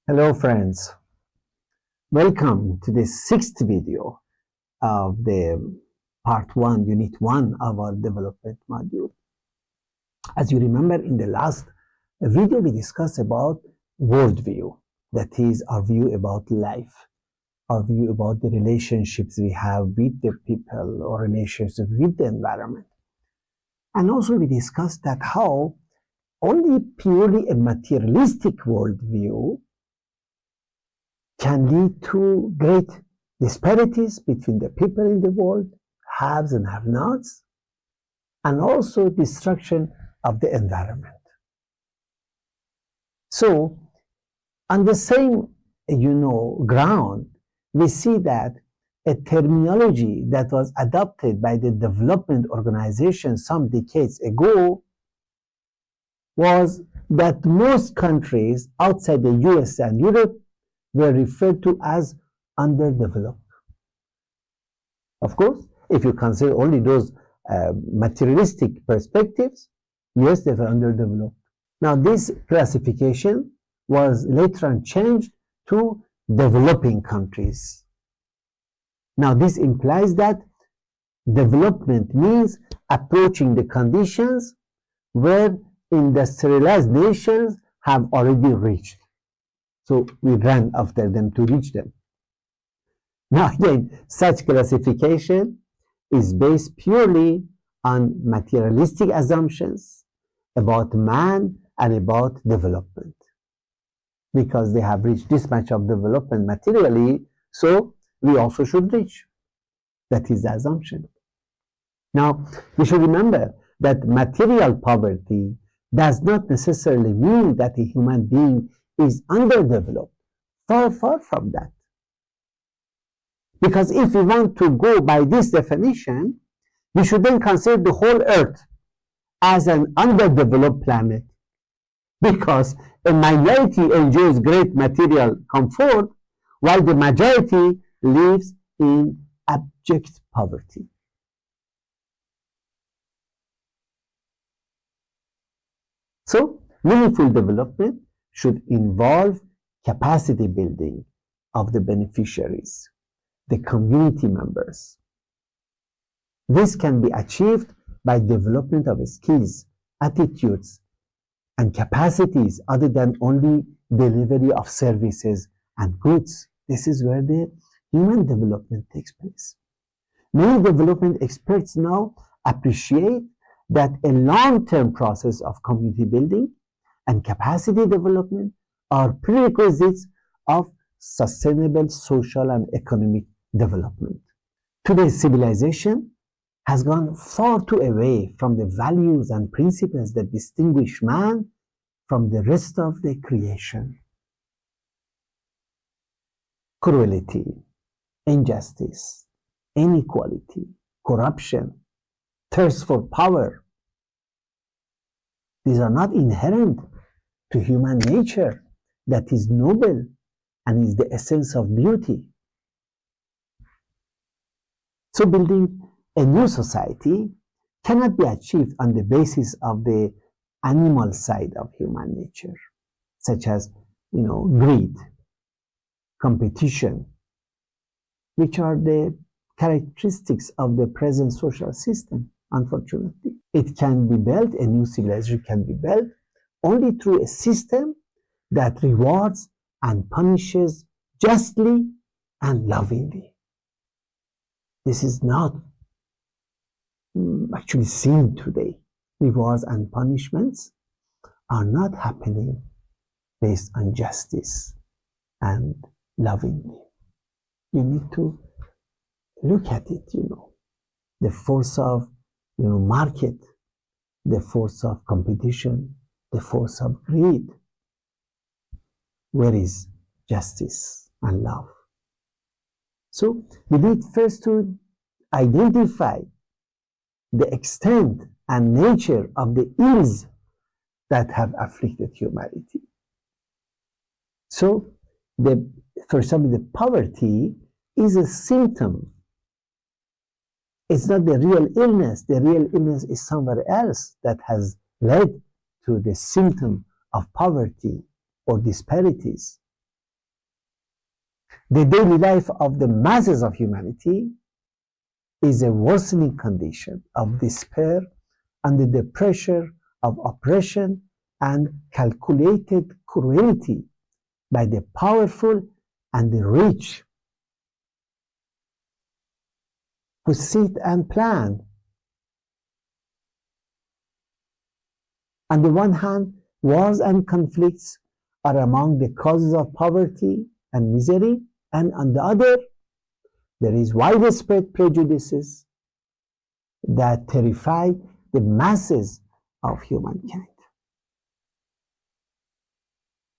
Hello friends, welcome to the sixth video of the part 1, unit 1 of our development module. As you remember, in the last video we discussed about worldview, that is our view about life, our view about the relationships we have with the people or relationships with the environment. And also we discussed that how only purely a materialistic worldview can lead to great disparities between the people in the world, haves and have-nots, and also destruction of the environment. So, on the same, ground, we see that a terminology that was adopted by the development organization some decades ago was that most countries outside the US and Europe were referred to as underdeveloped. Of course, if you consider only those materialistic perspectives, yes, they were underdeveloped. Now, this classification was later on changed to developing countries. Now, this implies that development means approaching the conditions where industrialized nations have already reached. So we ran after them to reach them. Now again, such classification is based purely on materialistic assumptions about man and about development. Because they have reached this much of development materially, so we also should reach. That is the assumption. Now, we should remember that material poverty does not necessarily mean that a human being is underdeveloped. Far, far from that. Because if we want to go by this definition, we should then consider the whole Earth as an underdeveloped planet. Because a minority enjoys great material comfort, while the majority lives in abject poverty. So, meaningful development should involve capacity building of the beneficiaries, the community members. This can be achieved by development of skills, attitudes, and capacities other than only delivery of services and goods. This is where the human development takes place. Many development experts now appreciate that a long-term process of community building and capacity development are prerequisites of sustainable social and economic development. Today's civilization has gone far too away from the values and principles that distinguish man from the rest of the creation. Cruelty, injustice, inequality, corruption, thirst for power. These are not inherent to human nature that is noble and is the essence of beauty. So building a new society cannot be achieved on the basis of the animal side of human nature, such as, greed, competition, which are the characteristics of the present social system, unfortunately. It can be built, a new civilization can be built only through a system that rewards and punishes justly and lovingly. This is not actually seen today. Rewards and punishments are not happening based on justice and lovingly. You need to look at it, the force of market, the force of competition, the force of greed. Where is justice and love? So we need first to identify the extent and nature of the ills that have afflicted humanity. So for some, the poverty is a symptom. It's not the real illness. The real illness is somewhere else that has led to the symptom of poverty or disparities. The daily life of the masses of humanity is a worsening condition of despair under the pressure of oppression and calculated cruelty by the powerful and the rich, who sit and plan. On the one hand, wars and conflicts are among the causes of poverty and misery, and on the other, there is widespread prejudices that terrify the masses of humankind.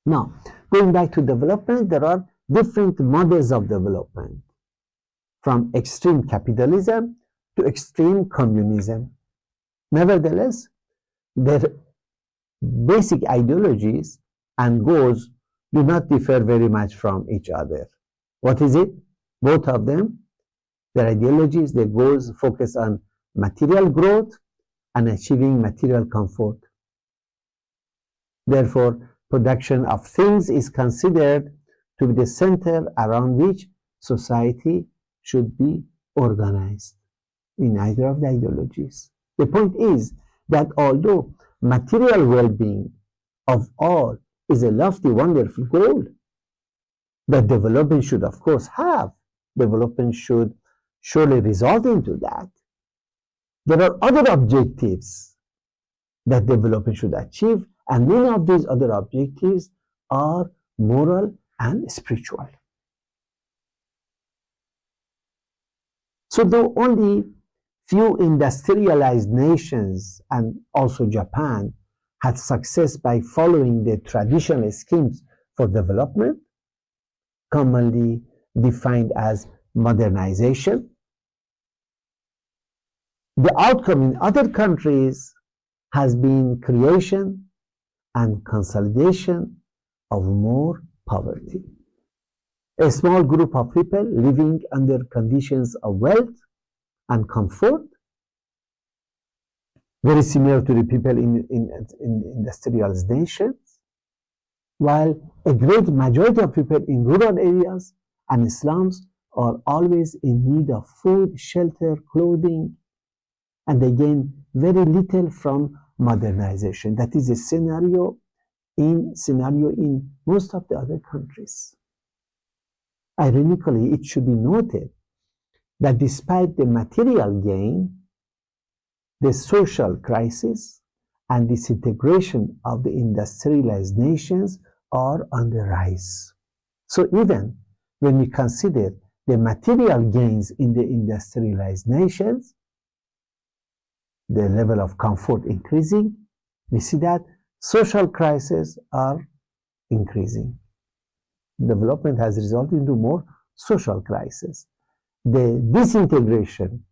Now, going back to development, there are different models of development, from extreme capitalism to extreme communism. Nevertheless, their basic ideologies and goals do not differ very much from each other. What is it? Both of them, their ideologies, their goals focus on material growth and achieving material comfort. Therefore, production of things is considered to be the center around which society should be organized in either of the ideologies. The point is that although material well-being of all is a lofty, wonderful goal that development should, of course, have, development should surely result into that, there are other objectives that development should achieve, and many of these other objectives are moral and spiritual. So though only few industrialized nations, and also Japan, had success by following the traditional schemes for development, commonly defined as modernization, the outcome in other countries has been creation and consolidation of more poverty. A small group of people living under conditions of wealth and comfort, very similar to the people in industrialized nations, while a great majority of people in rural areas and slums are always in need of food, shelter, clothing, and they gain very little from modernization. That is a scenario in most of the other countries. Ironically, it should be noted that despite the material gain, the social crisis and disintegration of the industrialized nations are on the rise. So even when we consider the material gains in the industrialized nations, the level of comfort increasing, we see that social crises are increasing. Development has resulted into more social crises. The disintegration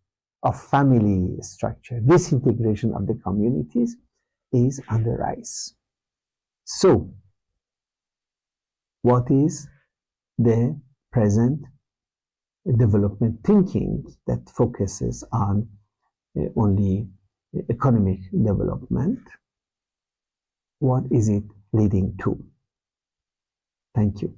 of family structure, disintegration of the communities is on the rise. So, what is the present development thinking that focuses on only economic development? What is it leading to? Thank you.